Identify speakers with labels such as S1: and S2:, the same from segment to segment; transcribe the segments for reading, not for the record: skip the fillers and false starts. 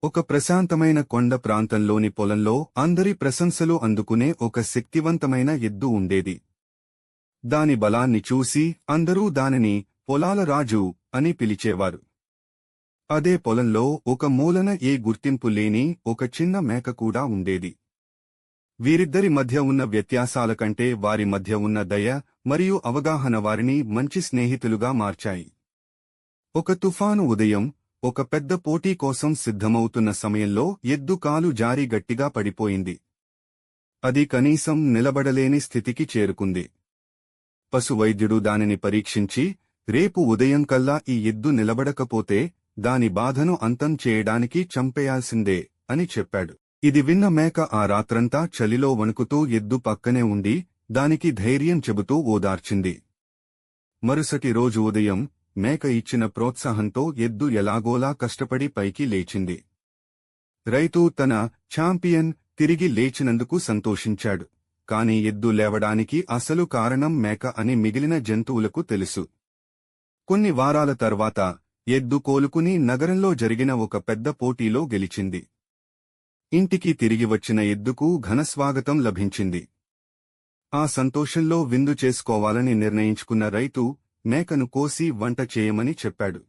S1: ఒక ప్రశాంతమైన కొండ ప్రాంతంలోని పొలంలో అందరి ప్రశంసలు అందుకునే ఒక శక్తివంతమైన ఎద్దు ఉండేది. దాని బలాన్ని చూసి అందరూ దానిని పొలాల రాజు అని పిలిచేవారు. అదే పొలంలో ఒక మూలన ఏ గుర్తింపు లేని ఒక చిన్న మేక కూడా ఉండేది. వీరిద్దరి మధ్య ఉన్న వ్యత్యాసాల కంటే వారి మధ్య ఉన్న దయ మరియు అవగాహన వారిని మంచి స్నేహితులుగా మార్చాయి. ఒక తుఫాను ఉదయం ఒక పెద్ద పోటీ కోసం సిద్ధమవుతున్న సమయంలో ఎద్దు కాలు జారి గట్టిగా పడిపోయింది. అది కనీసం నిలబడలేని స్థితికి చేరుకుంది. పశువైద్యుడు దానిని పరీక్షించి, రేపు ఉదయం కల్లా ఈ ఎద్దు నిలబడకపోతే దాని బాధను అంతం చేయడానికి చంపేయాల్సిందే అని చెప్పాడు. ఇది విన్న మేక ఆ రాత్రంతా చలిలో వణుకుతూ ఎద్దు పక్కనే ఉండి దానికి ధైర్యం చెబుతూ ఓదార్చింది. మరుసటి రోజు ఉదయం మేక ఇచ్చిన ప్రోత్సాహంతో ఎద్దు ఎలాగోలా కష్టపడి పైకి లేచింది. రైతు తన ఛాంపియన్ తిరిగి లేచినందుకు సంతోషించాడు. కాని ఎద్దు లేవడానికి అసలు కారణం మేక అని మిగిలిన జంతువులకు తెలుసు. కొన్ని వారాల తర్వాత ఎద్దు కోలుకుని నగరంలో జరిగిన ఒక పెద్ద పోటీలో గెలిచింది. ఇంటికి తిరిగి వచ్చిన ఎద్దుకు ఘనస్వాగతం లభించింది. ఆ సంతోషంలో విందు చేసుకోవాలని నిర్ణయించుకున్న రైతు మేకను కోసి వంట చేయమని చెప్పాడు.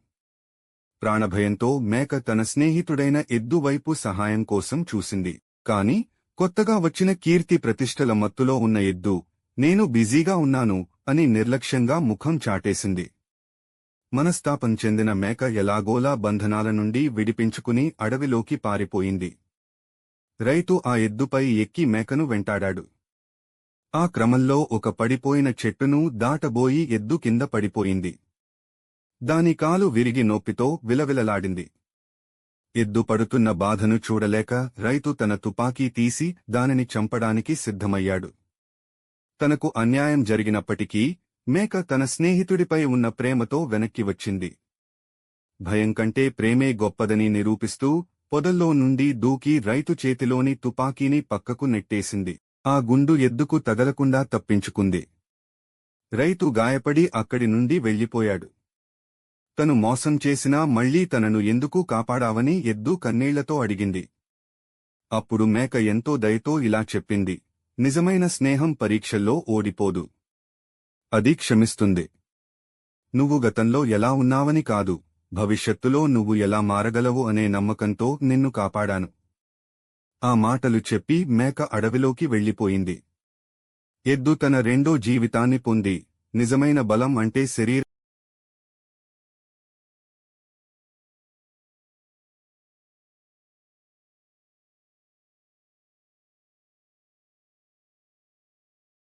S1: ప్రాణభయంతో మేక తన స్నేహితుడైన ఎద్దు వైపు సహాయం కోసం చూసింది. కాని కొత్తగా వచ్చిన కీర్తి ప్రతిష్టల మత్తులో ఉన్న ఎద్దు, నేను బిజీగా ఉన్నాను అని నిర్లక్ష్యంగా ముఖం చాటేసింది. మనస్తాపం చెందిన మేక ఎలాగోలా బంధనాల నుండి విడిపించుకుని అడవిలోకి పారిపోయింది. రైతు ఆ ఎద్దుపై ఎక్కి మేకను వెంటాడాడు. ఆ క్రమంలో ఒక పడిపోయిన చెట్టును దాటబోయి ఎద్దు కింద పడిపోయింది. దాని కాలు విరిగి నొప్పితో విలవిలలాడింది. ఎద్దు పడుతున్న బాధను చూడలేక రైతు తన తుపాకీ తీసి దానిని చంపడానికి సిద్ధమయ్యాడు. తనకు అన్యాయం జరిగినప్పటికీ మేక తన స్నేహితుడిపై ఉన్న ప్రేమతో వెనక్కి వచ్చింది. భయం కంటే ప్రేమే గొప్పదని నిరూపిస్తూ పొదల్లో నుండి దూకి రైతు చేతిలోని తుపాకీని పక్కకు నెట్టేసింది. ఆ గుండు ఎద్దుకు తగలకుండా తప్పించుకుంది. రైతు గాయపడి అక్కడి నుండి వెళ్లిపోయాడు. తను మోసం చేసినా మళ్లీ తనను ఎందుకు కాపాడావని ఎద్దు కన్నీళ్లతో అడిగింది. అప్పుడు మేక ఎంతో దయతో ఇలా చెప్పింది, నిజమైన స్నేహం పరీక్షల్లో ఓడిపోదు. అది క్షమిస్తుంది. నువ్వు గతంలో ఎలా ఉన్నావని కాదు, భవిష్యత్తులో నువ్వు ఎలా మారగలవు అనే నమ్మకంతో నిన్ను కాపాడాను. ఆ మాటలు చెప్పి మేక అడవిలోకి వెళ్లిపోయింది. ఎద్దు తన రెండో జీవితాన్ని పొంది, నిజమైన బలం అంటే శరీర